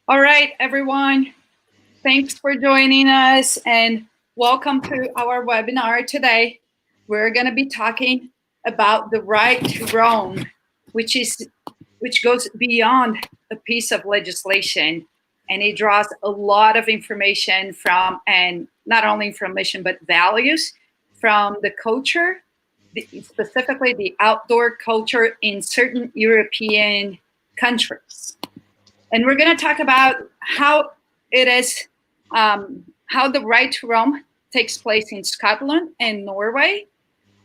All right, everyone. Thanks for joining us and welcome to our webinar today. We're going to be talking about the right to roam, which goes beyond a piece of legislation, and it draws a lot of information from, and not only information but values from the culture, specifically the outdoor culture in certain European countries. And we're going to talk about how it is, how the right to roam takes place in Scotland and Norway.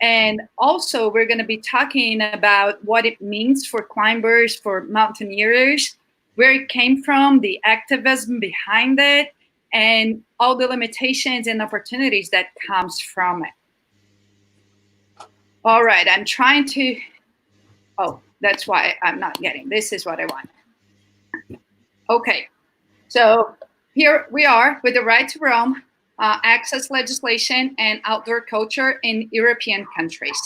And also, we're going to be talking about what it means for climbers, for mountaineers, where it came from, the activism behind it, and all the limitations and opportunities that comes from it. All right, I'm trying to, oh, that's why I'm not getting, this is what I want. Okay, so here we are with the right to roam, access legislation, and outdoor culture in European countries.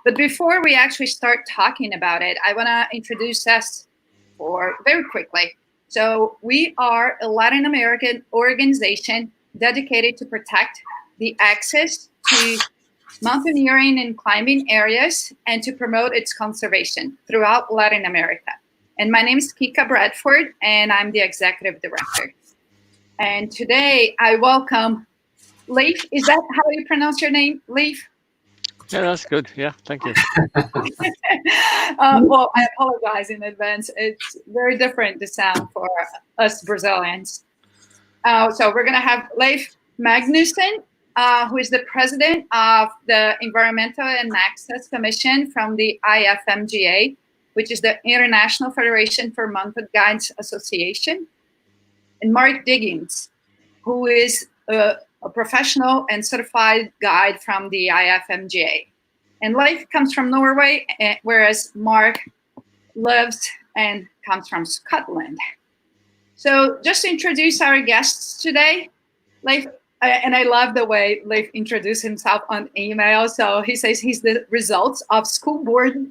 But before we actually start talking about it, I want to introduce us very quickly. So we are a Latin American organization dedicated to protect the access to mountaineering and climbing areas and to promote its conservation throughout Latin America. And my name is Kika Bradford, and I'm the executive director. And today I welcome Leif. Is that how you pronounce your name, Leif? Yeah, that's good. Yeah, thank you. Well, I apologize in advance. It's very different to sound for us Brazilians. So we're going to have Leif Magnussen, who is the president of the Environmental and Access Commission from the IFMGA, which is the International Federation for Mountain Guides Association, and Mark Diggins, who is a professional and certified guide from the IFMGA. And Leif comes from Norway, whereas Mark lives and comes from Scotland. So just to introduce our guests today, Leif, and I love the way Leif introduced himself on email. So he says he's the results of school board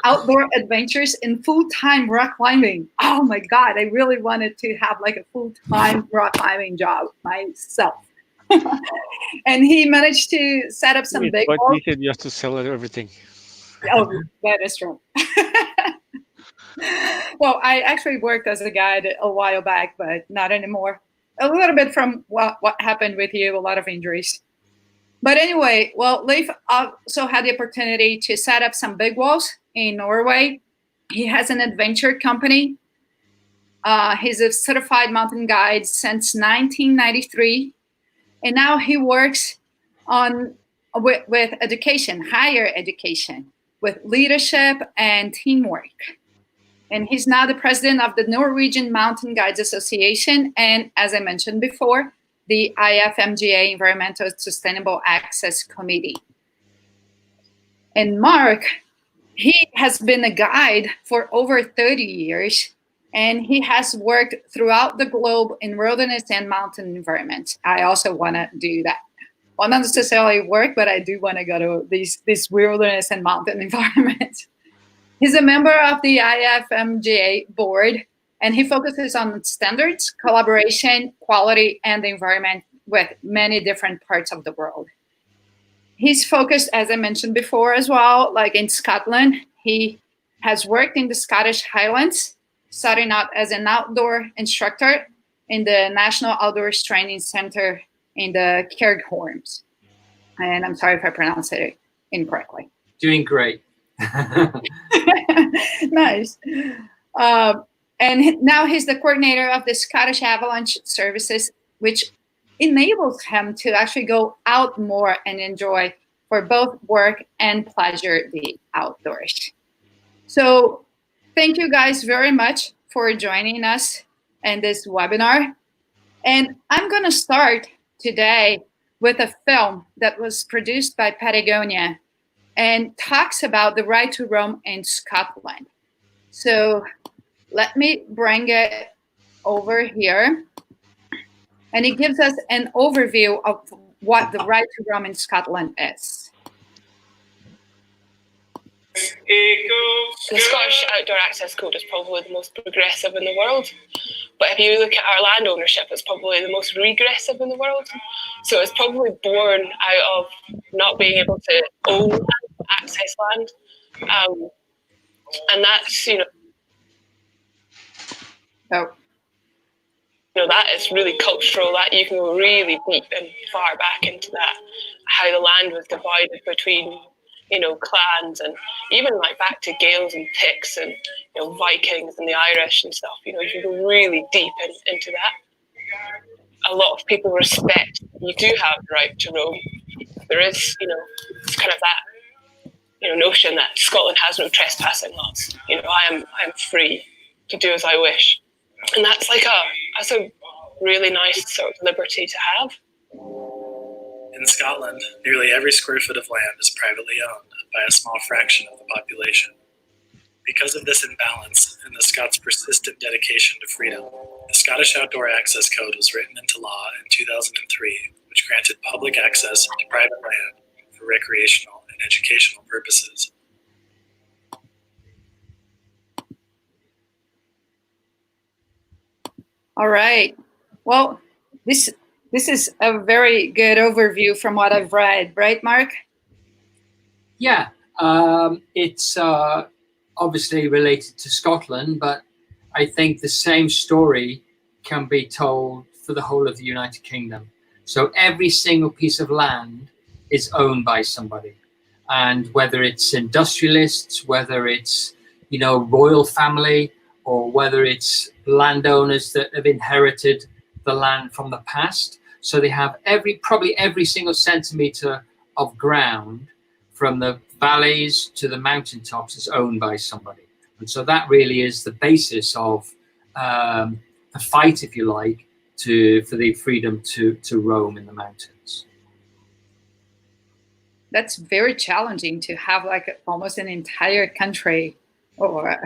outdoor adventures in full-time rock climbing. Oh my God, I really wanted to have like a full-time rock climbing job myself. And he managed to set up some big walls. Easy just to sell everything. Oh, that is true. Well, I actually worked as a guide a while back, but not anymore. A little bit from what happened with you, a lot of injuries. But anyway, well, Leif also had the opportunity to set up some big walls in Norway. He has an adventure company. He's a certified mountain guide since 1993. And now he works with education, higher education, with leadership and teamwork. And he's now the president of the Norwegian Mountain Guides Association. And as I mentioned before, the IFMGA Environmental Sustainable Access Committee. And Mark, he has been a guide for over 30 years, and he has worked throughout the globe in wilderness and mountain environments. I also want to do that. Well, not necessarily work, but I do want to go to these wilderness and mountain environments. He's a member of the IFMGA board, and he focuses on standards, collaboration, quality, and the environment with many different parts of the world. He's focused, as I mentioned before as well, like in Scotland. He has worked in the Scottish Highlands, starting out as an outdoor instructor in the National Outdoors Training Center in the Cairngorms. And I'm sorry if I pronounced it incorrectly. Doing great. Nice. And now he's the coordinator of the Scottish Avalanche Services, which enables him to actually go out more and enjoy, for both work and pleasure, the outdoors. So thank you guys very much for joining us in this webinar. And I'm going to start today with a film that was produced by Patagonia and talks about the right to roam in Scotland. So let me bring it over here. And it gives us an overview of what the right to roam in Scotland is. The Scottish Outdoor Access Code is probably the most progressive in the world. But if you look at our land ownership, it's probably the most regressive in the world. So it's probably born out of not being able to own and access land. And that's, that is really cultural. That you can go really deep and far back into that, how the land was divided between, clans, and even like back to Gaels and Picts and Vikings and the Irish and stuff. You can go really deep into that. A lot of people respect you do have the right to roam. There is, it's kind of that, notion that Scotland has no trespassing laws. I am free to do as I wish. And that's a really nice sort of liberty to have. In Scotland, nearly every square foot of land is privately owned by a small fraction of the population. Because of this imbalance and the Scots' persistent dedication to freedom, the Scottish Outdoor Access Code was written into law in 2003, which granted public access to private land for recreational and educational purposes. All right. Well, this is a very good overview from what I've read, right, Mark? Yeah, it's obviously related to Scotland, but I think the same story can be told for the whole of the United Kingdom. So every single piece of land is owned by somebody, and whether it's industrialists, whether it's royal family, or whether it's landowners that have inherited the land from the past. So they have probably every single centimeter of ground from the valleys to the mountaintops is owned by somebody. And so that really is the basis of the fight, if you like, for the freedom to roam in the mountains. That's very challenging to have almost an entire country, or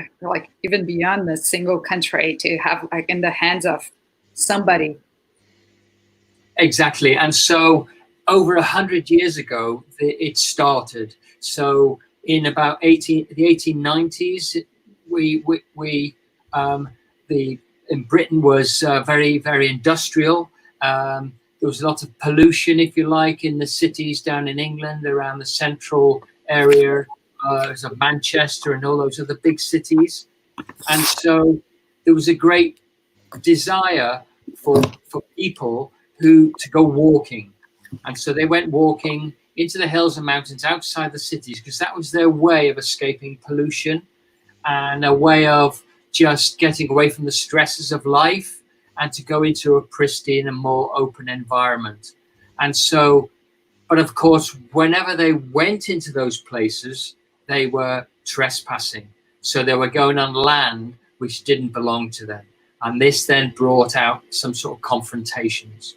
even beyond the single country, to have in the hands of somebody. Exactly. And so over 100 years ago, it started. So in about the 1890s, in Britain was very, very industrial. There was a lot of pollution, if you like, in the cities down in England, around the central area of Manchester and all those other big cities. And so there was a great desire for people to go walking. And so they went walking into the hills and mountains outside the cities, because that was their way of escaping pollution and a way of just getting away from the stresses of life and to go into a pristine and more open environment. And so, but of course, whenever they went into those places, they were trespassing. So they were going on land which didn't belong to them. And this then brought out some sort of confrontations.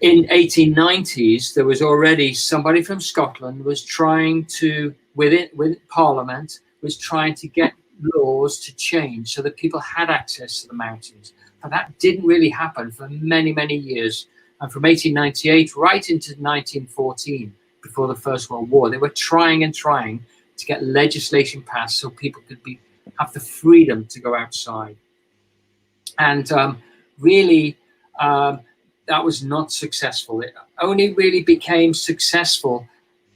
In 1890s, there was already somebody from Scotland was trying to, within Parliament, was trying to get laws to change so that people had access to the mountains. But that didn't really happen for many, many years. And from 1898 right into 1914, before the First World War, they were trying to get legislation passed so people could have the freedom to go outside. And really, that was not successful. It only really became successful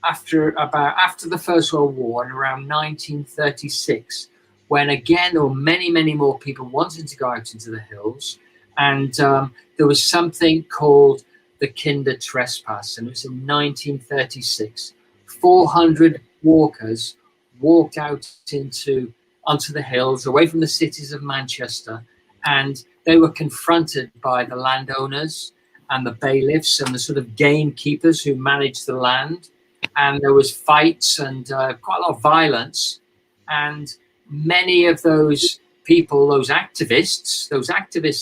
after the First World War, in around 1936, when again there were many, many more people wanting to go out into the hills, and there was something called the Kinder Trespass, and it was in 1936. 400 walkers walked out onto the hills, away from the cities of Manchester, and they were confronted by the landowners and the bailiffs and the sort of gamekeepers who managed the land. And there was fights and quite a lot of violence. And many of those people, those activists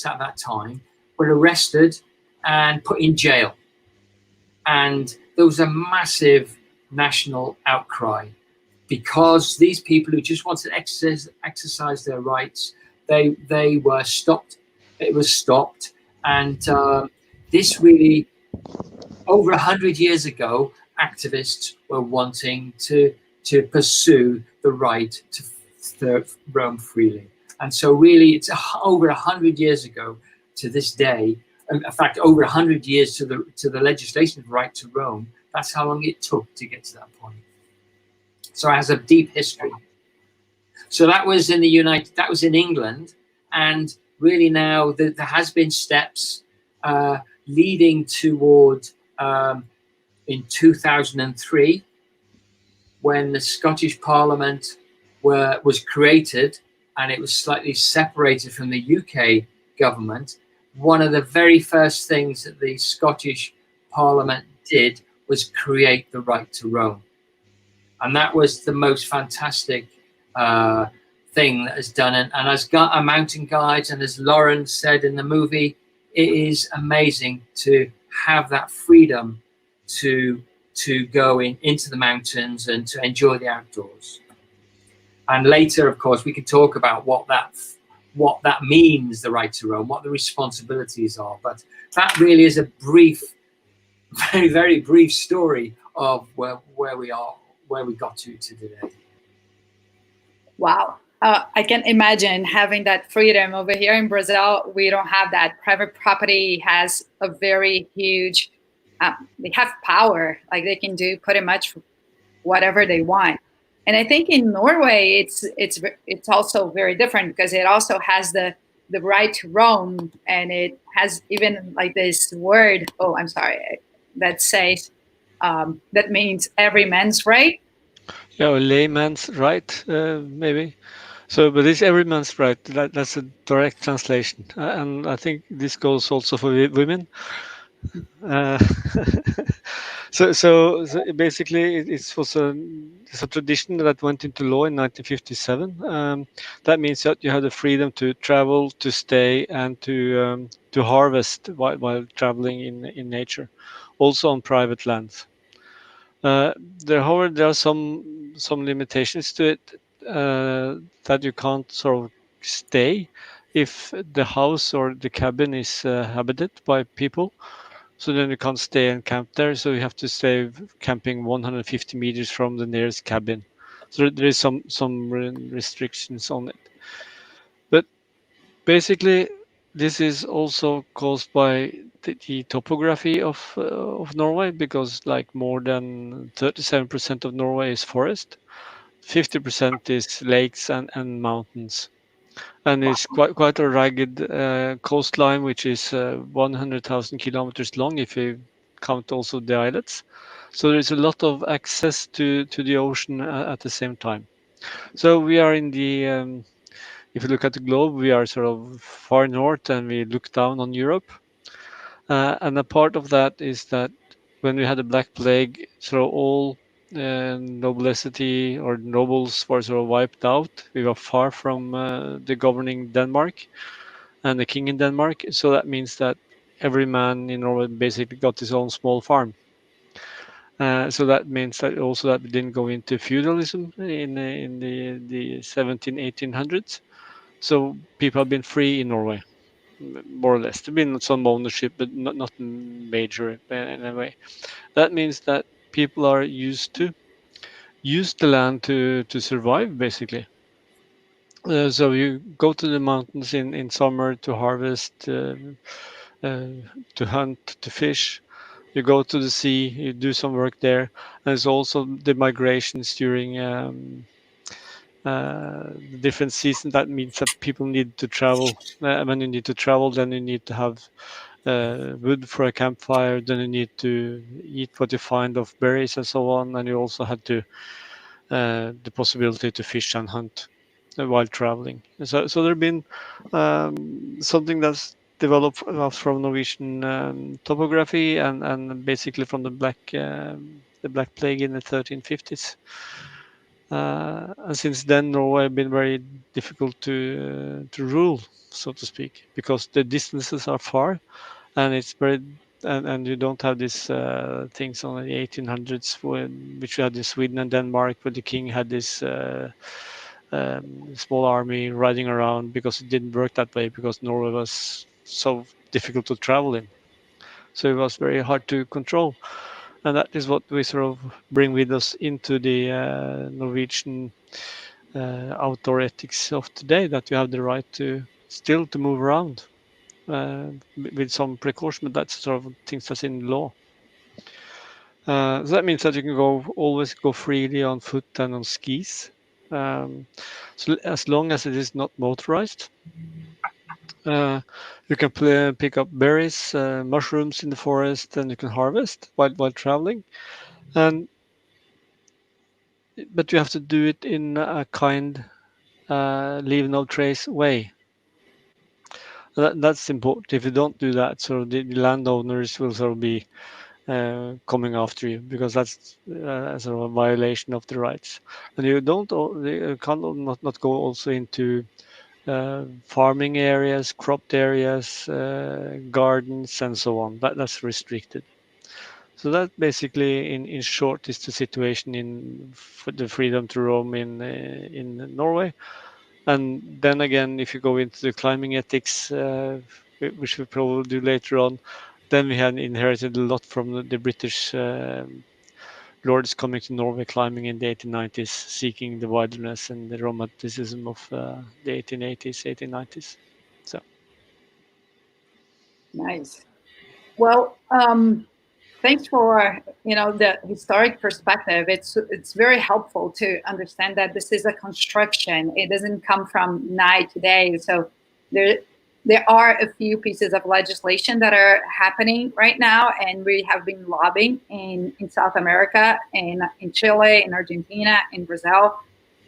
at that time, were arrested and put in jail. And there was a massive national outcry because these people who just wanted to exercise their rights, they were stopped. It was stopped. And this really, over 100 years ago, activists were wanting to pursue the right to roam freely. And so really it's over 100 years ago to this day. In fact, over 100 years to the legislation of right to roam. That's how long it took to get to that point. So it has a deep history. So that was in that was in England, and really now there has been steps leading toward in 2003, when the Scottish Parliament was created, and it was slightly separated from the UK government. One of the very first things that the Scottish Parliament did was create the right to roam. And that was the most fantastic thing that is done. And as mountain guides, and as Lauren said in the movie, it is amazing to have that freedom to go into the mountains and to enjoy the outdoors. And later, of course, we could talk about what that means, the right to roam, what the responsibilities are. But that really is a brief, very, very brief story of where we are, where we got to today. Wow. I can imagine having that freedom. Over here in Brazil, we don't have that. Private property has a very huge, they have power. Like they can do pretty much whatever they want. And I think in Norway, it's also very different, because it also has the right to roam, and it has even like this word. Oh, I'm sorry. That says that means every man's right. Yeah, or layman's right, maybe. So, but it's every man's right. That's a direct translation, and I think this goes also for women. So basically, it was it's a tradition that went into law in 1957. That means that you have the freedom to travel, to stay, and to harvest while traveling in nature, also on private lands. However, there are some limitations to it, that you can't sort of stay if the house or the cabin is habited by people. So then you can't stay and camp there. So you have to stay camping 150 meters from the nearest cabin. So there is some restrictions on it. But basically, this is also caused by the topography of Norway, because like more than 37% of Norway is forest, 50% is lakes and mountains, and it's quite a rugged coastline, which is 100,000 kilometers long if you count also the islets. So there's a lot of access to the ocean at the same time. So we are in the if you look at the globe, we are sort of far north, and we look down on Europe. And a part of that is that when we had the Black Plague, sort of all nobility or nobles were sort of wiped out. We were far from the governing Denmark and the king in Denmark. So that means that every man in Norway basically got his own small farm. So that means that also that we didn't go into feudalism in the 17, 1800s. So people have been free in Norway, more or less. There's been some ownership, but not major in a way. That means that people are used to use the land to survive, basically. So you go to the mountains in summer to harvest, to hunt, to fish. You go to the sea, you do some work there. And there's also the migrations during different seasons. That means that people need to travel. When you need to travel, then you need to have wood for a campfire. Then you need to eat what you find of berries and so on. And you also had to the possibility to fish and hunt while traveling. So there have been something that's developed from Norwegian topography and basically from the Black Plague in the 1350s. And since then, Norway has been very difficult to rule, so to speak, because the distances are far, and it's very and you don't have these things on the 1800s, which we had in Sweden and Denmark, where the king had this small army riding around, because it didn't work that way, because Norway was so difficult to travel in. So it was very hard to control. And that is what we sort of bring with us into the Norwegian outdoor ethics of today, that you have the right to still to move around with some precaution, but that's sort of things that's in law. So that means that you can always go freely on foot and on skis, so as long as it is not motorized. You can pick up berries, mushrooms in the forest, and you can harvest while traveling. And but you have to do it in a kind, leave no trace way. That's important. If you don't do that, so the landowners will sort of be coming after you, because that's sort of a violation of the rights. And you can't not go also into farming areas, cropped areas, gardens, and so on. That's restricted. So that basically, in short, is the situation for the freedom to roam in Norway. And then again, if you go into the climbing ethics, which we probably do later on, then we had inherited a lot from the British lords coming to Norway, climbing in the 1890s, seeking the wilderness and the romanticism of the 1880s, 1890s. So. Nice. Well, thanks for the historic perspective. It's very helpful to understand that this is a construction. It doesn't come from night to day. So there are a few pieces of legislation that are happening right now, and we have been lobbying in South America, in Chile, in Argentina, in Brazil,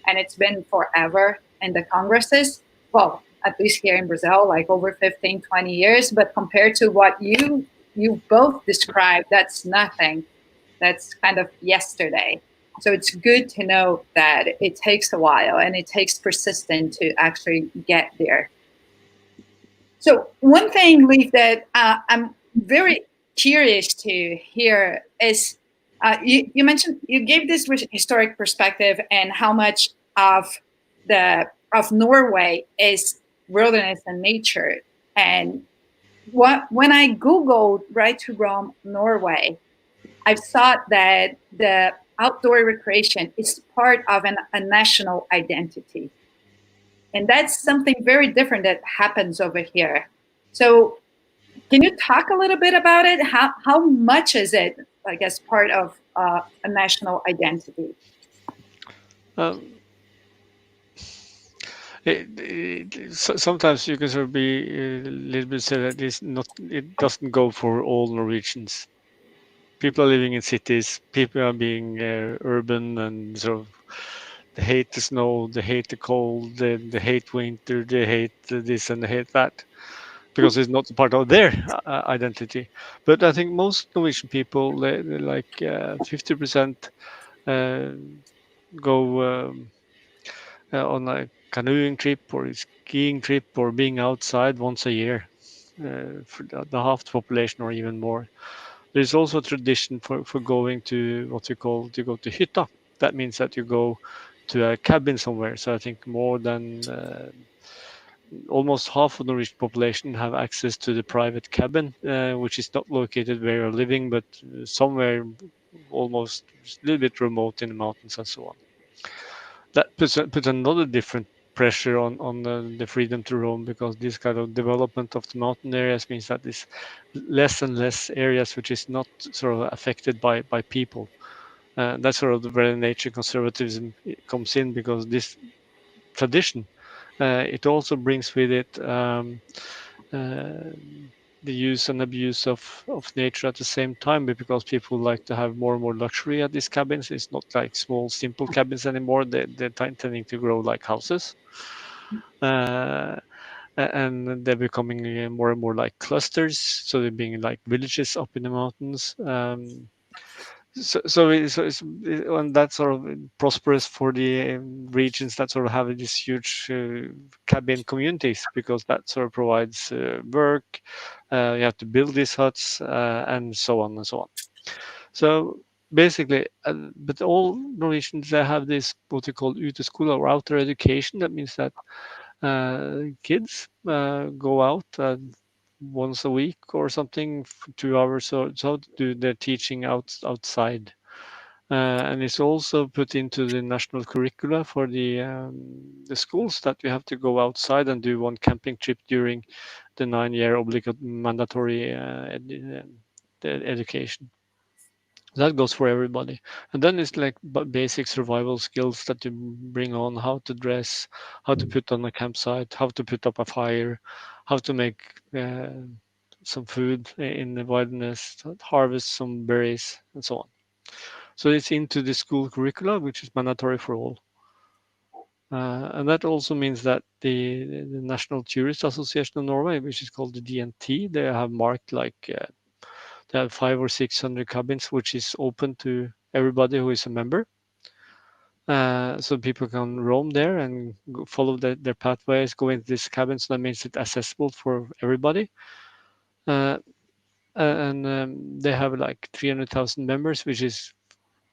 and it's been forever in the Congresses. Well, at least here in Brazil, like over 15, 20 years. But compared to what you both described, that's nothing. That's kind of yesterday. So it's good to know that it takes a while and it takes persistence to actually get there. So one thing, Leif, that I'm very curious to hear is you mentioned, you gave this historic perspective and how much of Norway is wilderness and nature. And when I Googled Right to Roam Norway, I saw that the outdoor recreation is part of a national identity. And that's something very different that happens over here. So can you talk a little bit about it? How much is it, I guess, part of a national identity? Sometimes you can sort of be a little bit say that it doesn't go for all Norwegians. People are living in cities. People are being urban, and sort of they hate the snow, they hate the cold, they hate winter, they hate this and they hate that, because it's not part of their identity. But I think most Norwegian people, they like 50% go on a canoeing trip or a skiing trip or being outside once a year, for the half the population or even more. There's also a tradition for going to what we call to go to hytta. That means that you go to a cabin somewhere. So I think more than almost half of the Norwegian population have access to the private cabin, which is not located where you're living, but somewhere almost a little bit remote in the mountains and so on. That puts another different pressure on the freedom to roam, because this kind of development of the mountain areas means that there's less and less areas which is not sort of affected by people. That's sort of where nature conservatism comes in, because this tradition, it also brings with it the use and abuse of nature at the same time, because people like to have more and more luxury at these cabins. It's not like small, simple cabins anymore. They're tending to grow like houses. And they're becoming more and more like clusters. So they're being like villages up in the mountains. And that's sort of prosperous for the regions that sort of have these huge cabin communities, because that sort of provides work. You have to build these huts and so on and so on. So basically, but all Norwegians, they have this what we call uteskole, or outer education. That means that kids go out once a week or something for 2 hours or so to do their teaching outside. And it's also put into the national curricula for the schools that you have to go outside and do one camping trip during the 9-year mandatory education. That goes for everybody. And then it's like basic survival skills that you bring on: how to dress, how to put on a campsite, how to put up a fire, how to make some food in the wilderness, harvest some berries, and so on. So it's into the school curricula, which is mandatory for all. And that also means that the National Tourist Association of Norway, which is called the DNT, they have marked like they have 500 or 600 cabins, which is open to everybody who is a member. So people can roam there and follow their pathways, go into these cabins. So that makes it accessible for everybody. And they have like 300,000 members, which is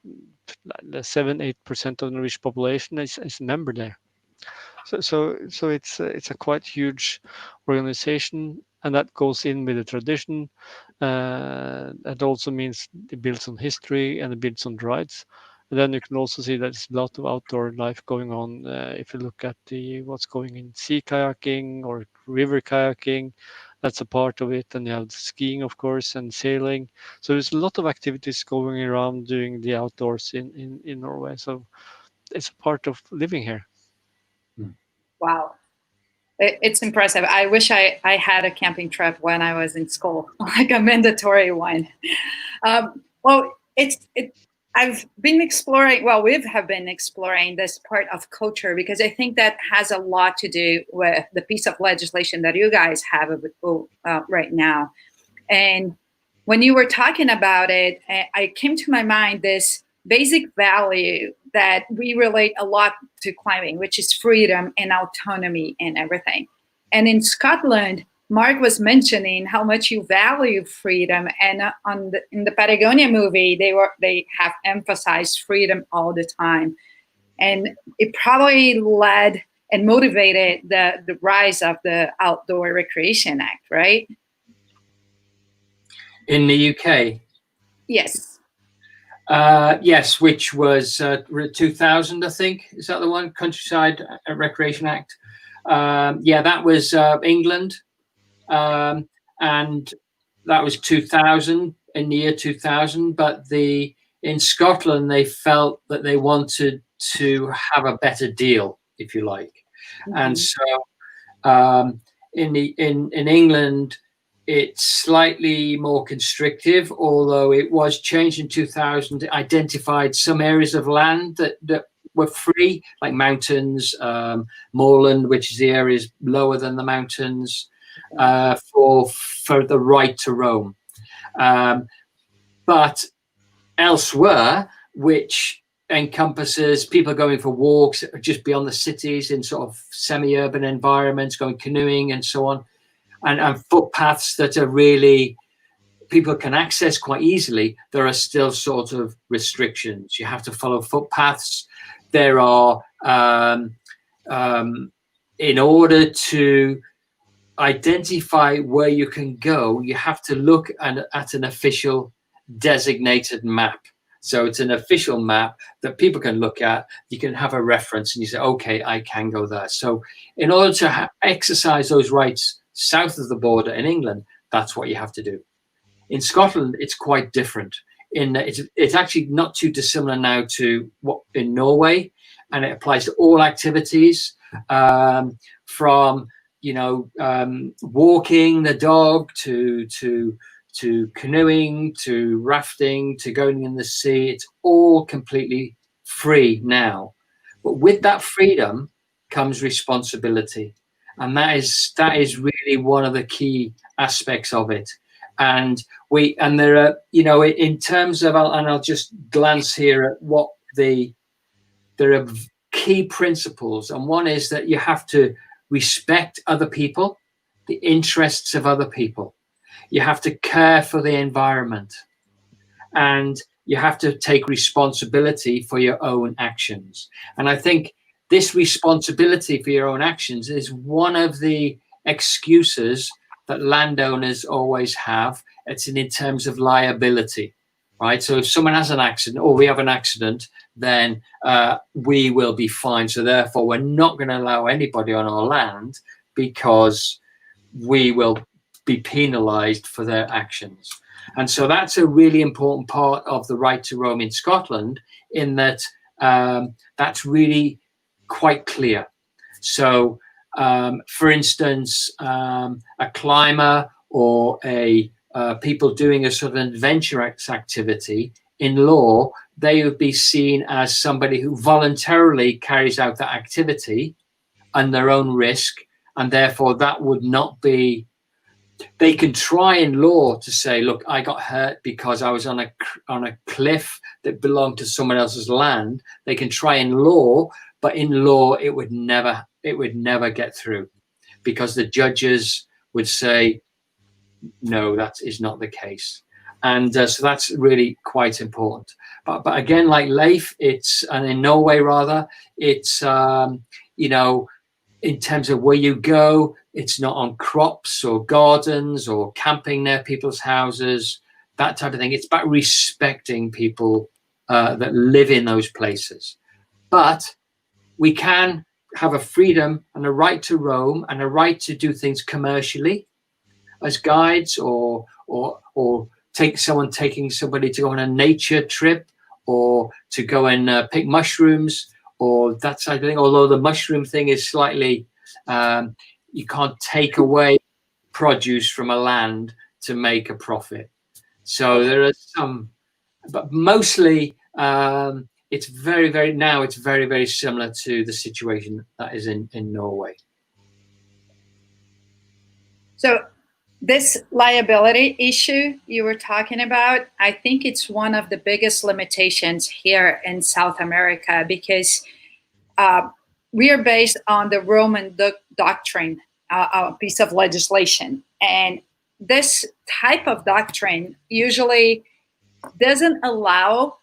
7-8% of the Norwegian population is a member there. So it's a quite huge organization, and that goes in with the tradition. That also means it builds on history and it builds on rights. And then you can also see that there's a lot of outdoor life going on. If you look at what's going in sea kayaking or river kayaking, that's a part of it. And you have skiing, of course, and sailing. So there's a lot of activities going around doing the outdoors in Norway. So it's a part of living here. Wow. It's impressive. I wish I had a camping trip when I was in school, like a mandatory one. Well, I've been exploring, well, we have been exploring this part of culture because I think that has a lot to do with the piece of legislation that you guys have right now. And when you were talking about it, I came to my mind this basic value that we relate a lot to climbing, which is freedom and autonomy and everything. And in Scotland, Mark was mentioning how much you value freedom, and in the Patagonia movie, they have emphasized freedom all the time, and it probably led and motivated the rise of the Outdoor Recreation Act, right? In the UK? Yes. Yes, which was 2000, I think. Is that the one? Countryside Recreation Act. Yeah, that was England. And that was 2000, in the year 2000. But in Scotland, they felt that they wanted to have a better deal, if you like. Mm-hmm. And so in England, it's slightly more constrictive, although it was changed in 2000. It identified some areas of land that were free, like mountains, moorland, which is the areas lower than the mountains, for the right to roam. But elsewhere, which encompasses people going for walks just beyond the cities in sort of semi-urban environments, going canoeing and so on, and footpaths that are really people can access quite easily, there are still sort of restrictions. You have to follow footpaths. There are, in order to identify where you can go, you have to look at an official designated map. So it's an official map that people can look at. You can have a reference and you say, okay, I can go there. So in order to exercise those rights south of the border in England, that's what you have to do. In Scotland, it's quite different. It's actually not too dissimilar now to what in Norway, and it applies to all activities, from walking the dog to canoeing to rafting to going in the sea. It's all completely free now, but with that freedom comes responsibility. And that is really one of the key aspects of it. And there are, in terms of, and I'll just glance here at what there are key principles. And one is that you have to respect other people, the interests of other people. You have to care for the environment. And you have to take responsibility for your own actions. And I think this responsibility for your own actions is one of the excuses that landowners always have. It's in terms of liability. right? So if someone has an accident or we have an accident, then we will be fined. So therefore, we're not going to allow anybody on our land because we will be penalised for their actions. And so that's a really important part of the right to roam in Scotland, in that that's really quite clear. So, for instance, a climber or people doing a sort of adventure activity, in law, they would be seen as somebody who voluntarily carries out that activity on their own risk, and therefore that would not be. They can try in law to say, look, I got hurt because I was on a cliff that belonged to someone else's land. They can try in law, but in law it would never get through, because the judges would say, no, that is not the case. And so that's really quite important. But again, like Leif, and in Norway rather, it's in terms of where you go, it's not on crops or gardens or camping near people's houses, that type of thing. It's about respecting people that live in those places. But we can have a freedom and a right to roam and a right to do things commercially as guides, or taking somebody to go on a nature trip, or to go and pick mushrooms, or that type of thing. Although the mushroom thing is slightly, you can't take away produce from a land to make a profit. So there are some, but mostly it's very, very similar to the situation that is in Norway. So this liability issue you were talking about, I think it's one of the biggest limitations here in South America, because we are based on the Roman doctrine, a piece of legislation. And this type of doctrine usually doesn't allow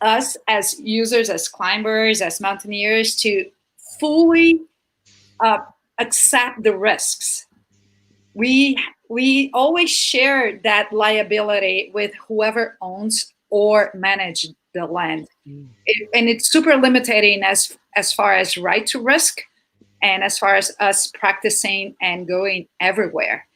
us as users, as climbers, as mountaineers, to fully accept the risks. We always share that liability with whoever owns or manages the land. And it's super limiting as far as right to risk, and as far as us practicing and going everywhere.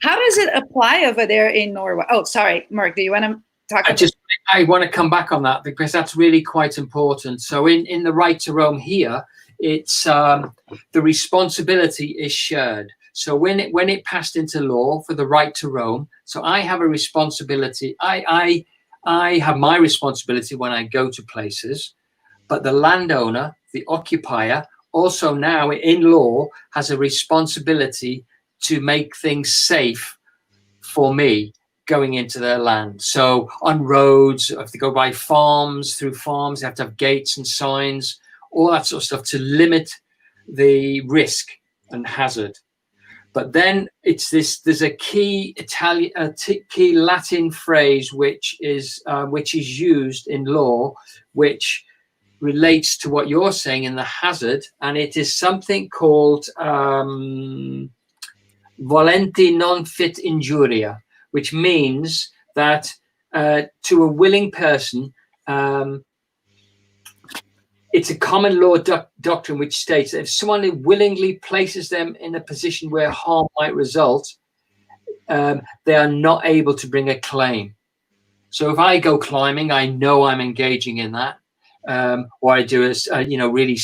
How does it apply over there in Norway? Oh, sorry, Mark, do you want to talk about I want to come back on that, because that's really quite important. So in the right to roam here, it's the responsibility is shared. So when it passed into law for the right to roam, so I have a responsibility. I have my responsibility when I go to places, but the landowner, the occupier, also now in law has a responsibility to make things safe for me going into their land. So on roads, if they go by through farms, they have to have gates and signs, all that sort of stuff to limit the risk and hazard. But then there's a key key Latin phrase which is used in law, which relates to what you're saying in the hazard, and it is something called volenti non fit injuria, which means that to a willing person, it's a common law doctrine which states that if someone willingly places them in a position where harm might result, they are not able to bring a claim. So if I go climbing, I know I'm engaging in that, or I do really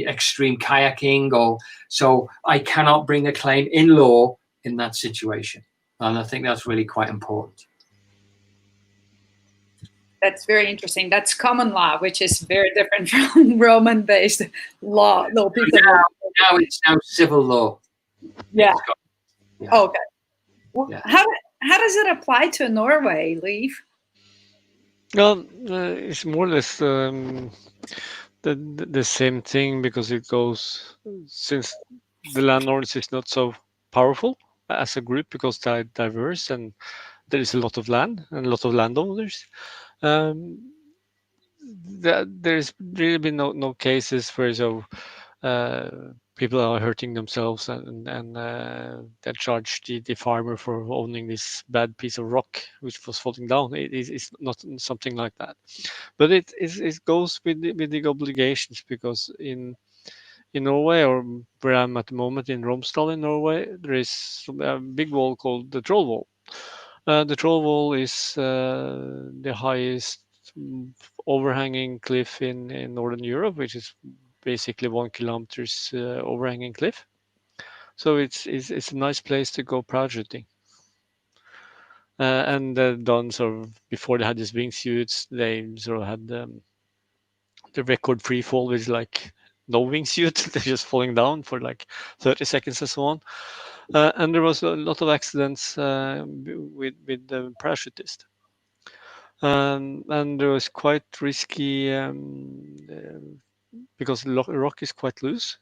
extreme kayaking, so I cannot bring a claim in law in that situation. And I think that's really quite important. That's very interesting. That's common law, which is very different from Roman-based law. Now it's civil law. Yeah. Yeah. Okay. Well, yeah. How does it apply to Norway, Leif? Well, it's more or less the same thing, because it goes, since the landowners is not so powerful as a group, because they're diverse and there is a lot of land and a lot of landowners. There's really been no cases where people are hurting themselves, and they charge the farmer for owning this bad piece of rock which was falling down. It's not something like that, but it goes with the obligations, because in Norway, or where I'm at the moment in Romsdal in Norway, there is a big wall called the Troll Wall. The Troll Wall is the highest overhanging cliff in Northern Europe, which is basically 1 kilometer overhanging cliff. So it's a nice place to go parachuting. And done sort of before they had these wingsuits, they sort of had the record free fall with like no wingsuit. They're just falling down for like 30 seconds and so on. And there was a lot of accidents with the parachutist. And it was quite risky because the rock is quite loose.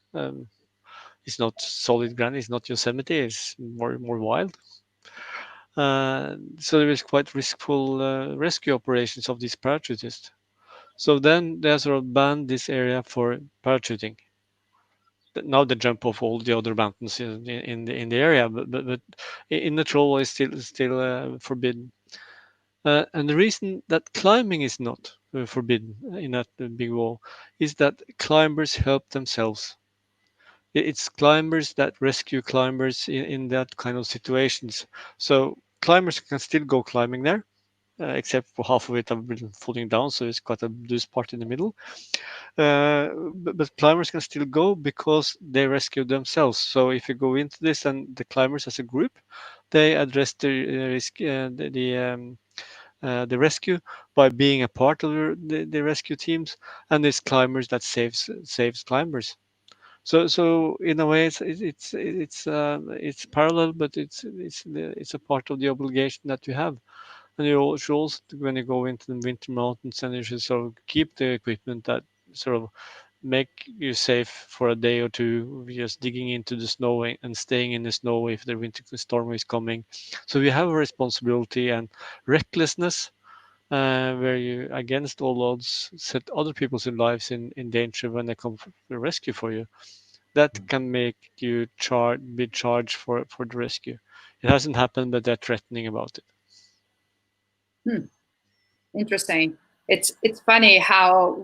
It's not solid ground. It's not Yosemite. It's more wild. So there is quite riskful rescue operations of these parachutists. So then they sort of banned this area for parachuting. Now they jump off all the other mountains in the area, but in the Troll is still forbidden. And the reason that climbing is not forbidden in that big wall is that climbers help themselves. It's climbers that rescue climbers in that kind of situations. So climbers can still go climbing there, except for half of it have been falling down, so it's quite a loose part in the middle. But climbers can still go because they rescue themselves. So if you go into this, and the climbers as a group, they address the risk, the rescue by being a part of the rescue teams, and there's climbers that saves climbers. So in a way, it's parallel, but it's a part of the obligation that you have. And you should also, when you go into the winter mountains, and you should sort of keep the equipment that sort of make you safe for a day or two, just digging into the snow and staying in the snow if the winter storm is coming. So we have a responsibility, and recklessness, where you, against all odds, set other people's lives in danger when they come to rescue for you. That can make you be charged for the rescue. It hasn't happened, but they're threatening about it. Interesting. It's funny how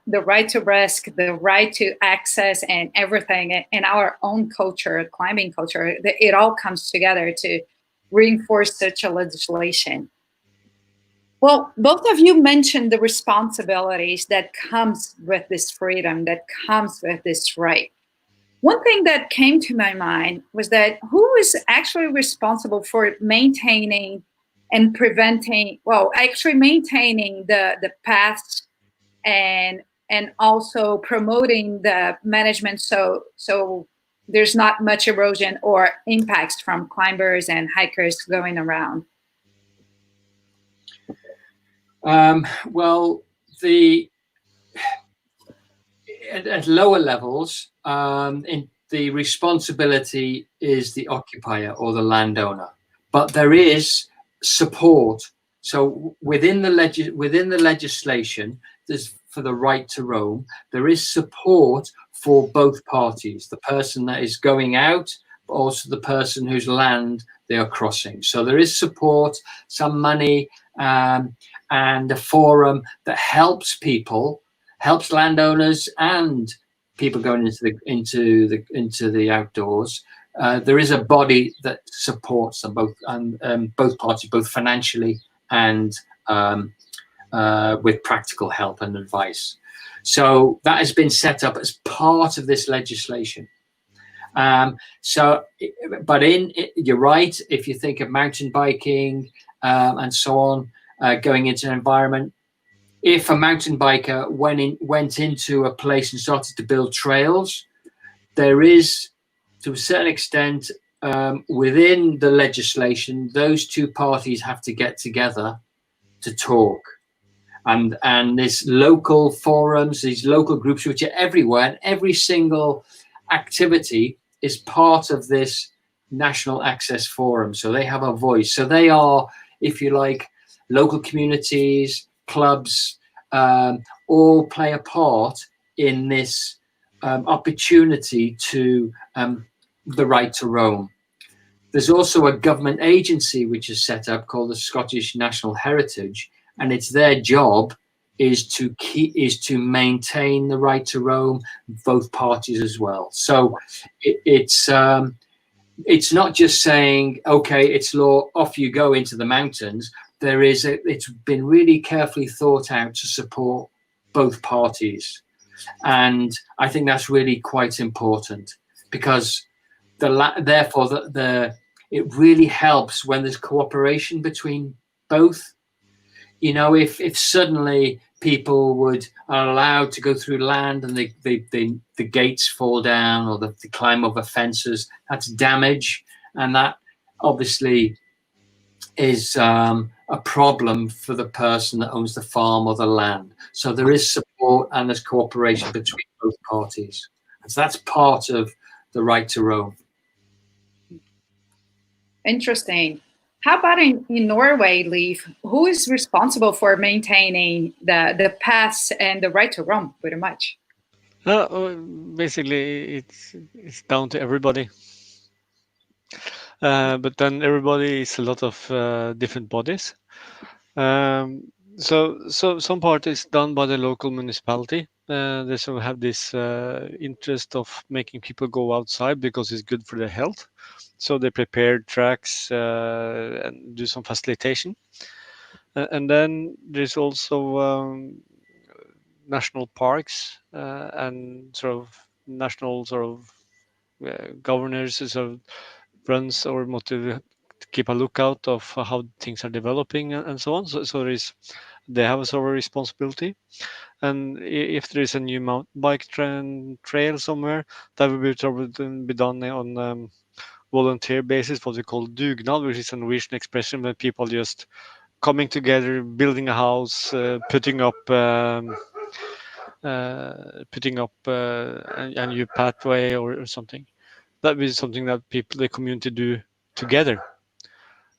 the right to risk, the right to access, and everything in our own culture, climbing culture, it all comes together to reinforce such a legislation. Well, both of you mentioned the responsibilities that comes with this freedom, that comes with this right. One thing that came to my mind was that who is actually responsible for maintaining and preventing, actually maintaining the paths, and also promoting the management, so there's not much erosion or impacts from climbers and hikers going around. Well, at lower levels, in the responsibility is the occupier or the landowner, but there is support. So within the legislation, there's for the right to roam, there is support for both parties, the person that is going out, but also the person whose land they are crossing. So there is support, some money, and a forum that helps people, helps landowners and people going into the outdoors. There is a body that supports them both, and both parties, both financially and with practical help and advice. So that has been set up as part of this legislation. But you're right. If you think of mountain biking and so on, going into an environment, if a mountain biker went into a place and started to build trails, there is, to a certain extent, within the legislation, those two parties have to get together to talk. And there's local forums, these local groups, which are everywhere, and every single activity is part of this National Access Forum. So they have a voice. So they are, if you like, local communities, clubs, all play a part in this opportunity to the right to roam. There's also a government agency which is set up called the Scottish National Heritage, and it's their job is to maintain the right to roam, both parties as well. So it's not just saying, okay, it's law, off you go into the mountains. It's been really carefully thought out to support both parties. And I think that's really quite important, because therefore it really helps when there's cooperation between both. You know, if suddenly people are allowed to go through land and the gates fall down, or they climb over fences, that's damage, and that obviously is a problem for the person that owns the farm or the land. So there is support and there's cooperation between both parties. And so that's part of the right to roam. Interesting. How about in Norway, Leif? Who is responsible for maintaining the paths and the right to roam, pretty much? Basically, it's down to everybody. But then everybody is a lot of different bodies. So some part is done by the local municipality. They sort of have this interest of making people go outside because it's good for their health. So they prepare tracks and do some facilitation. And then there's also national parks and sort of national sort of governors sort of runs or motive to keep a lookout of how things are developing and so on. So they have a sort of responsibility. And if there is a new mountain bike trail somewhere, that will be done on volunteer basis, what we call dugnad, which is a Norwegian expression when people just coming together, building a house, putting up a new pathway or something. That is something that the community do together.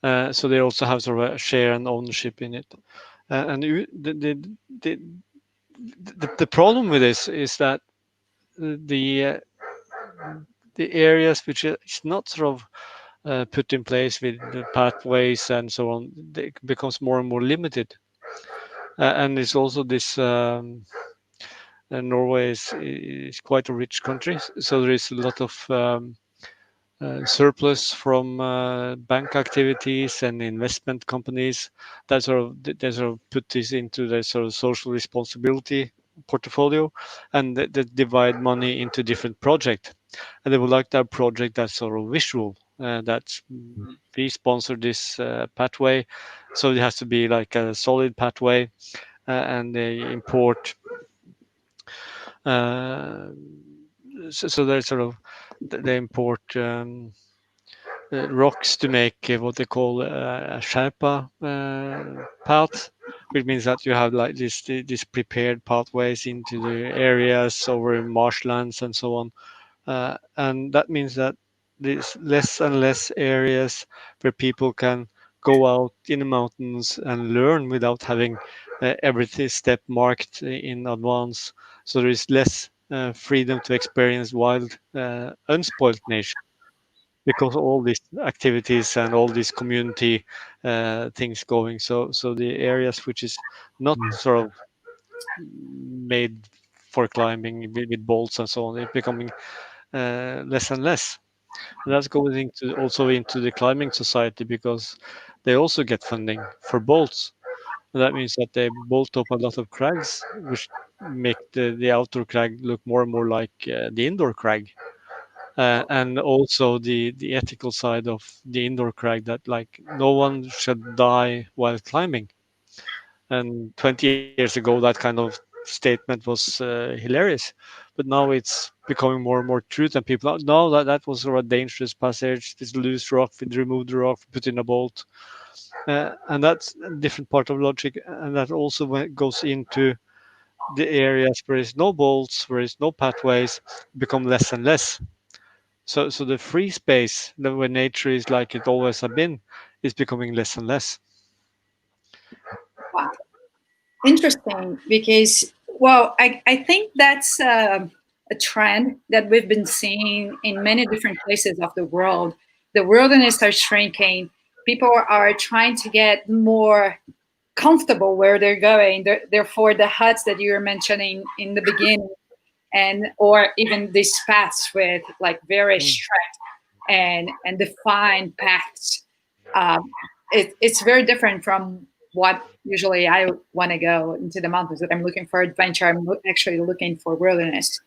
So they also have sort of a share and ownership in it. And the problem with this is that the areas which is not sort of put in place with the pathways and so on, it becomes more and more limited. And it's also this Norway is quite a rich country, so there is a lot of surplus from bank activities and investment companies that they sort of put this into their sort of social responsibility portfolio, and they divide money into different projects. And they would like to have a project that's sort of visual. That we sponsor this pathway, so it has to be like a solid pathway, and they import. So they sort of they import rocks to make what they call a Sherpa path, which means that you have like these prepared pathways into the areas over marshlands and so on. And that means that there's less and less areas where people can go out in the mountains and learn without having every step marked in advance. So there is less freedom to experience wild, unspoiled nature, because all these activities and all these community things going. So the areas which is not sort of made for climbing with bolts and so on, it's becoming less and less. And that's going into the climbing society, because they also get funding for bolts. And that means that they bolt up a lot of crags, which make the outdoor crag look more and more like the indoor crag. And also the ethical side of the indoor crag, that like no one should die while climbing. And 20 years ago, that kind of statement was hilarious, but now it's becoming more and more truth, and people know that that was sort of a dangerous passage. This loose rock, we remove the rock, put in a bolt, and that's a different part of logic, and that also goes into the areas where there's no bolts, where there's no pathways, become less and less. So the free space, where nature is like it always have been, is becoming less and less. Wow. Interesting, because, well, I think that's a a trend that we've been seeing in many different places of the world. The wilderness are shrinking. People are trying to get more comfortable where they're going. Therefore, the huts that you were mentioning in the beginning, and or even these paths with like very strict and defined paths. It's very different from what usually I want to go into the mountains. That I'm looking for adventure. I'm actually looking for wilderness.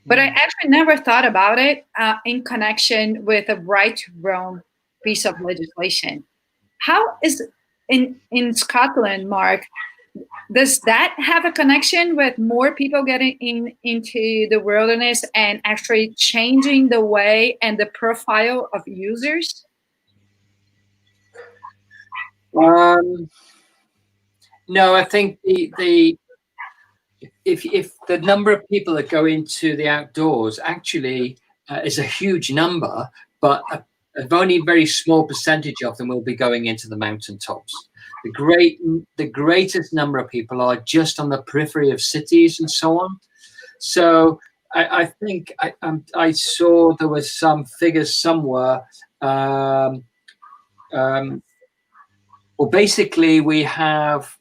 But I actually never thought about it in connection with a right to roam piece of legislation. How is in Scotland, Mark? Does that have a connection with more people getting into the wilderness and actually changing the way and the profile of users? No, I think if the number of people that go into the outdoors actually is a huge number, but only a very small percentage of them will be going into the mountaintops. The greatest number of people are just on the periphery of cities and so on. So I think I saw there was some figures somewhere. Well, basically we have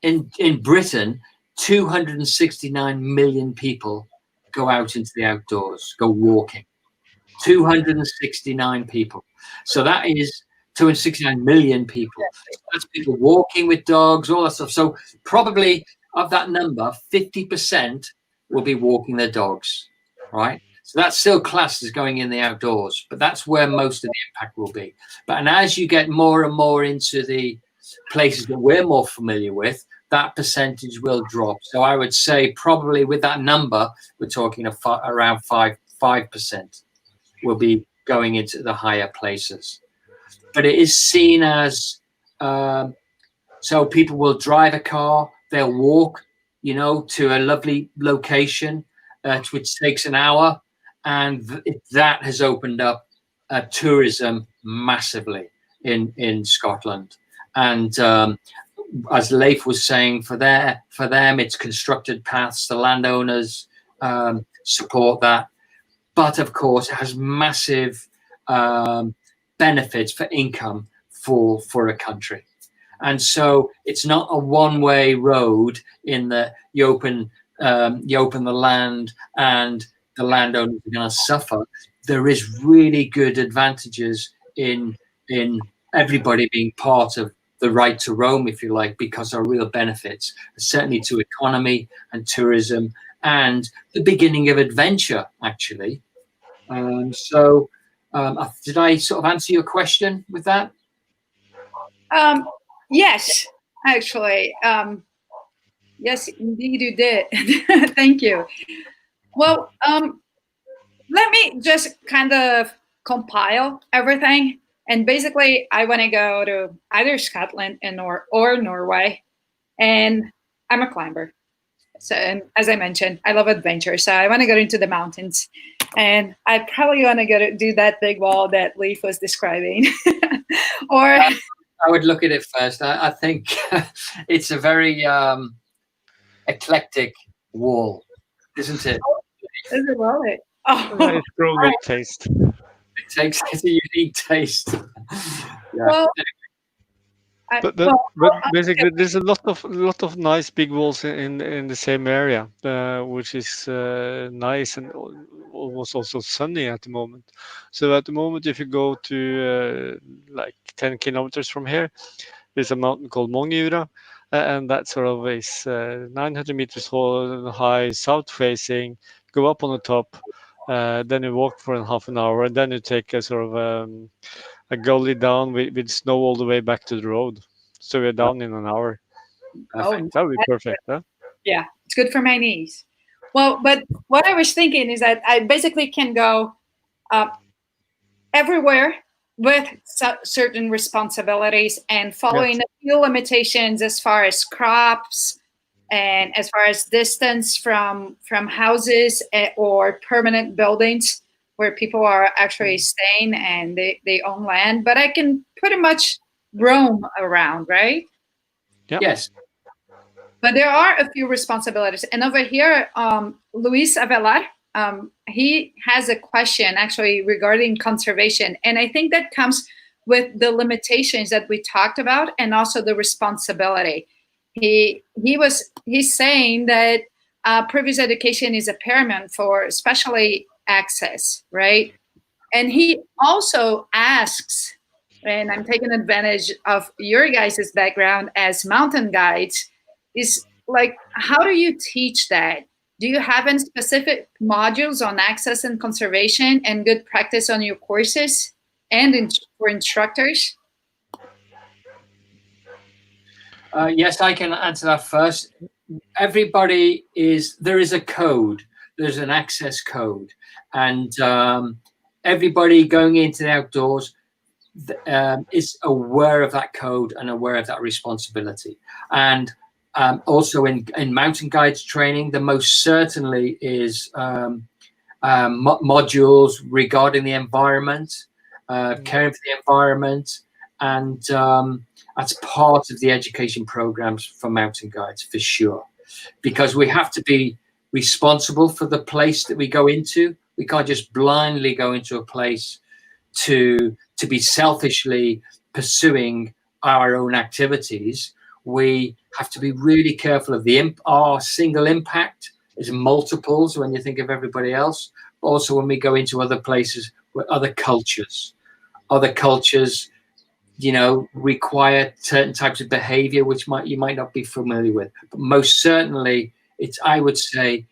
in Britain 269 million people go out into the outdoors, go walking. 269 people. So that is 269 million people. That's people walking with dogs, all that stuff. So probably of that number, 50% will be walking their dogs, right? So that's still classed as going in the outdoors, but that's where most of the impact will be. And as you get more and more into the places that we're more familiar with, that percentage will drop. So I would say probably with that number, we're talking around 5% will be going into the higher places. But it is seen as, so people will drive a car, they'll walk, to a lovely location, which takes an hour. And that has opened up tourism massively in Scotland. And as Leif was saying, for them, it's constructed paths. The landowners support that. But of course, it has massive benefits for income for a country. And so it's not a one-way road in that you open the land and the landowners are going to suffer. There is really good advantages in everybody being part of the right to roam, if you like, because there are real benefits, certainly to economy and tourism and the beginning of adventure, actually. So did I sort of answer your question with that? Yes, actually. Yes, indeed you did. Thank you. Well, let me just kind of compile everything. And basically, I want to go to either Scotland or Norway. And I'm a climber. So, and as I mentioned, I love adventure. So I want to go into the mountains. And I probably want to go to do that big wall that Leif was describing. Or I would look at it first. I think it's a very eclectic wall, isn't it? Is it really? Oh, it's grown with taste. It's a unique taste. Yeah. Well, But basically, there's a lot of nice big walls in the same area, which is nice and almost also sunny at the moment. So at the moment, if you go to like 10 kilometers from here, there's a mountain called Mongjura, and that sort of is 900 meters high, south facing. Go up on the top, then you walk for half an hour, and then you take a sort of a gully down with snow all the way back to the road. So we're down in an hour. Oh, that would be perfect, huh? Yeah, it's good for my knees. Well, but what I was thinking is that I basically can go everywhere with certain responsibilities and following a few limitations as far as crops and as far as distance from houses or permanent buildings where people are actually staying and they own land. But I can pretty much roam around, right? Yep. Yes. But there are a few responsibilities. And over here, Luis Avelar he has a question actually regarding conservation, and I think that comes with the limitations that we talked about, and also the responsibility. He's saying that previous education is a paramount for especially access, right? And he also asks, and I'm taking advantage of your guys' background as mountain guides, is like, how do you teach that? Do you have any specific modules on access and conservation and good practice on your courses and for instructors? Yes, I can answer that first. There is a code. There's an access code, and everybody going into the outdoors is aware of that code and aware of that responsibility. And also in mountain guides training, there most certainly is modules regarding the environment, caring for the environment, and that's part of the education programs for mountain guides for sure, because we have to be responsible for the place that we go into. We can't just blindly go into a place to be selfishly pursuing our own activities. We have to be really careful of our single impact is multiples when you think of everybody else, but also when we go into other places where other cultures, require certain types of behavior which you might not be familiar with. But most certainly, I would say,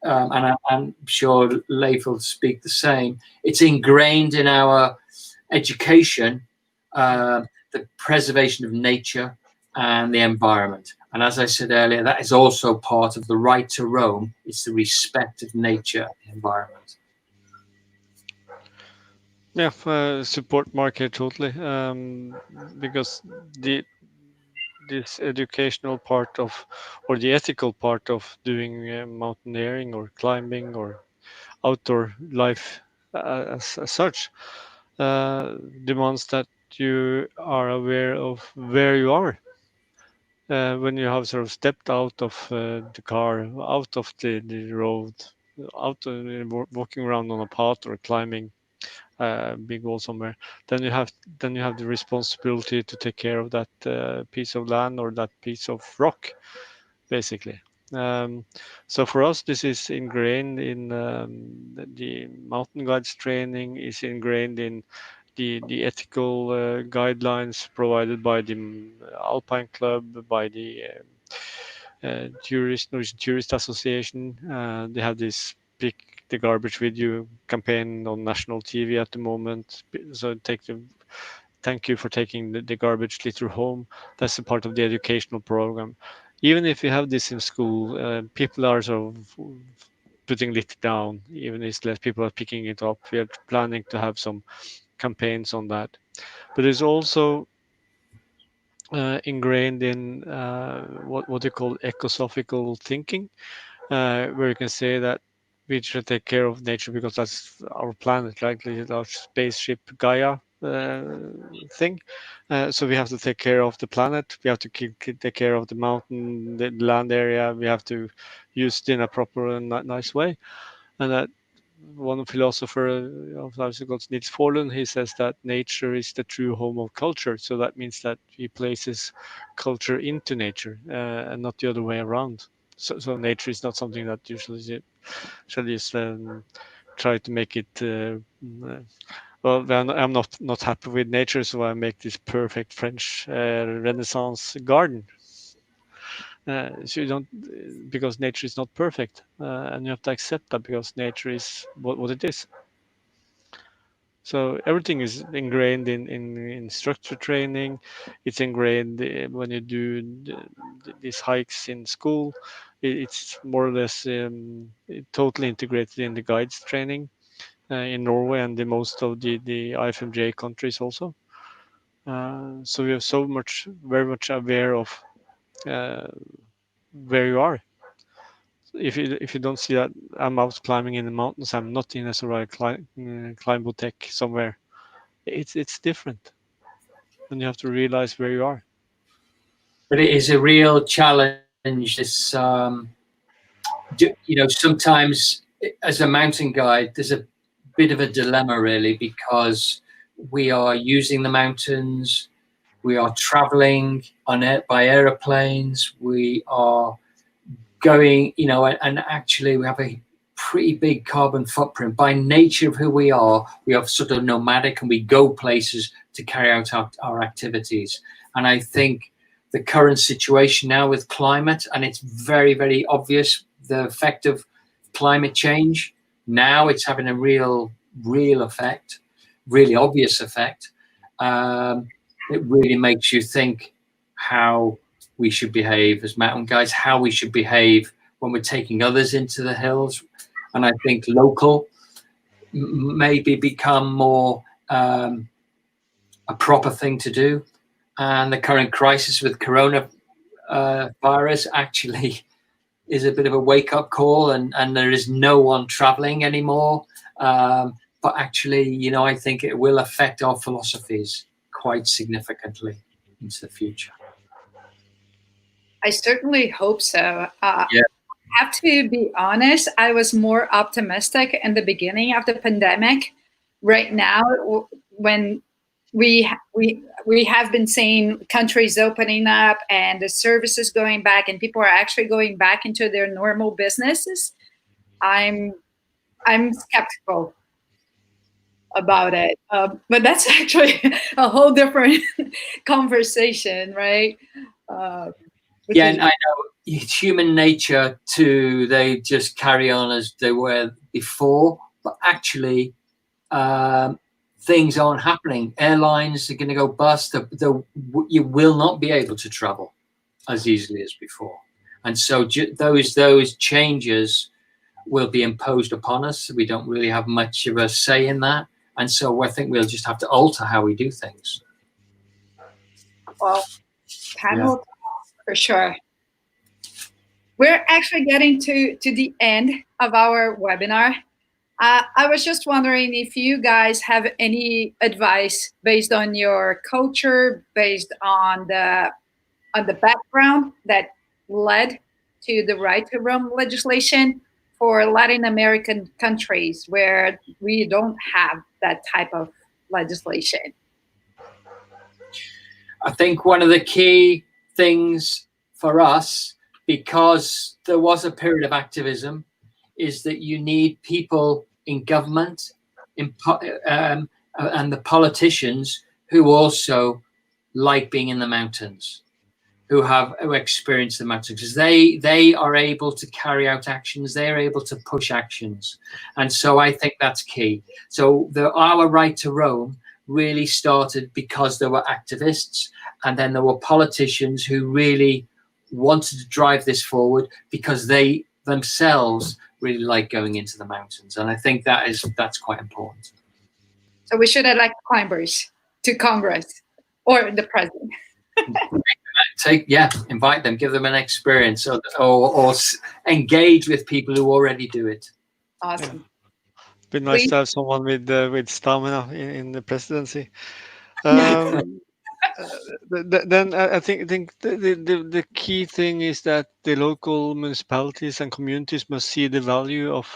and I'm sure Leif will speak the same, it's ingrained in our education, the preservation of nature and the environment. And as I said earlier, that is also part of the right to roam. It's the respect of nature and environment. Yeah, support Mark here totally, because this educational part of, or the ethical part of doing mountaineering or climbing or outdoor life as such demands that you are aware of where you are when you have sort of stepped out of the car, out of the road, walking around on a path or climbing big wall somewhere. Then you have the responsibility to take care of that piece of land or that piece of rock, basically. So for us, this is ingrained in the mountain guides training, is ingrained in the ethical guidelines provided by the Alpine Club, by the Norwegian Tourist Association. They have this pick the garbage with you campaign on national TV at the moment. So thank you for taking the garbage litter home. That's a part of the educational program. Even if you have this in school, people are sort of putting litter down, even if less people are picking it up. We are planning to have some campaigns on that. But it's also ingrained in what you call ecosophical thinking, where you can say that we should take care of nature because that's our planet, right? Our spaceship Gaia thing. So we have to take care of the planet. We have to take care of the mountain, the land area. We have to use it in a proper and nice way. And that one philosopher of called Nils Forlund, he says that nature is the true home of culture. So that means that he places culture into nature and not the other way around. So nature is not something that usually just try to make it. Well, I'm not happy with nature, so I make this perfect French Renaissance garden. So you don't, because nature is not perfect, and you have to accept that because nature is what it is. So everything is ingrained in structure training. It's ingrained when you do these hikes in school. It's more or less totally integrated in the guides training in Norway and the most of the IFMJ countries also. So we are very much aware of where you are. If you don't see that I'm out climbing in the mountains, I'm not in a Soraya climb boutique somewhere. It's different, and you have to realize where you are. But it is a real challenge. This, sometimes as a mountain guide, there's a bit of a dilemma really, because we are using the mountains, we are traveling by aeroplanes, we are going, and actually we have a pretty big carbon footprint. By nature of who we are sort of nomadic, and we go places to carry out our activities. And I think the current situation now with climate, and it's very, very obvious, the effect of climate change, now it's having a real effect, really obvious effect. It really makes you think how we should behave as mountain guides, how we should behave when we're taking others into the hills. And I think local maybe become more a proper thing to do. And the current crisis with coronavirus actually is a bit of a wake-up call, and there is no one traveling anymore. But actually, I think it will affect our philosophies quite significantly into the future. I certainly hope so. Yeah. I have to be honest, I was more optimistic in the beginning of the pandemic. Right now, when we have been seeing countries opening up and the services going back and people are actually going back into their normal businesses, I'm skeptical about it. But that's actually a whole different conversation, right? Yeah, and I know it's human nature they just carry on as they were before, but actually things aren't happening. Airlines are going to go bust. You will not be able to travel as easily as before. And so those changes will be imposed upon us. We don't really have much of a say in that. And so I think we'll just have to alter how we do things. Well, time will tell, for sure. We're actually getting to the end of our webinar. I was just wondering if you guys have any advice based on your culture, based on the background that led to the right to roam legislation for Latin American countries where we don't have that type of legislation. I think one of the key things for us, because there was a period of activism, is that you need people in government and the politicians who also like being in the mountains, who experience the mountains, because they are able to carry out actions, they're able to push actions. And so I think that's key. So our right to roam really started because there were activists, and then there were politicians who really wanted to drive this forward because they themselves really like going into the mountains. And I think that's quite important. So we should elect climbers to Congress or the president. Invite them, give them an experience, or engage with people who already do it. Awesome. Yeah. Be nice to have someone with stamina in the presidency. Then I think the key thing is that the local municipalities and communities must see the value of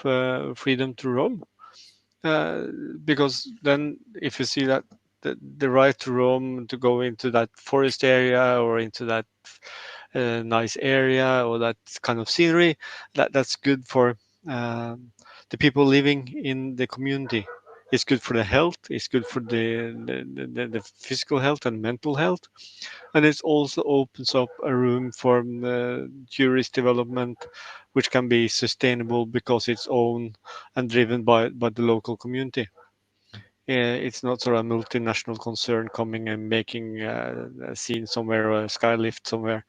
freedom to roam, because then if you see that the right to roam, to go into that forest area or into that nice area or that kind of scenery, that's good for the people living in the community. It's good for the health, it's good for the physical health and mental health, and it also opens up a room for tourist development, which can be sustainable because it's owned and driven by the local community. It's not sort of a multinational concern coming and making a scene somewhere or a sky lift somewhere.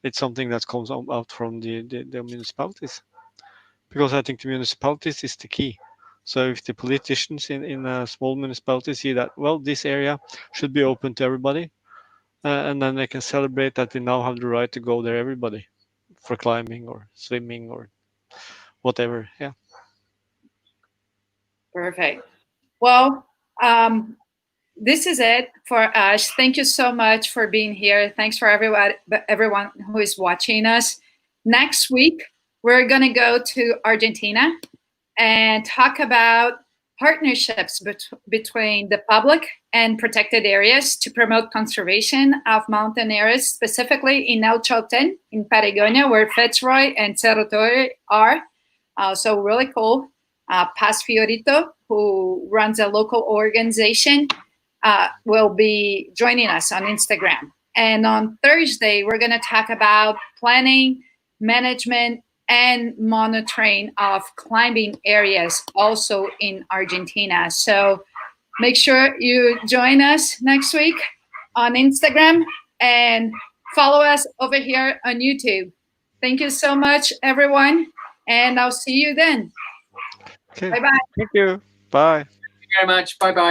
It's something that comes out from the municipalities, because I think the municipalities is the key. So if the politicians in a small municipality see that, well, this area should be open to everybody, and then they can celebrate that we now have the right to go there, everybody, for climbing or swimming or whatever. Yeah. Perfect. Well, this is it for us. Thank you so much for being here. Thanks for everyone who is watching us. Next week, we're going to go to Argentina. and talk about partnerships between the public and protected areas to promote conservation of mountain areas, specifically in El Chaltén, in Patagonia, where Fitzroy and Cerro Torre are. So really cool. Paz Fiorito, who runs a local organization, will be joining us on Instagram. And on Thursday, we're going to talk about planning, management, and monitoring of climbing areas also in Argentina. So make sure you join us next week on Instagram and follow us over here on YouTube. Thank you so much, everyone, and I'll see you then. Okay. Bye-bye. Thank you. Bye. Thank you very much. Bye-bye.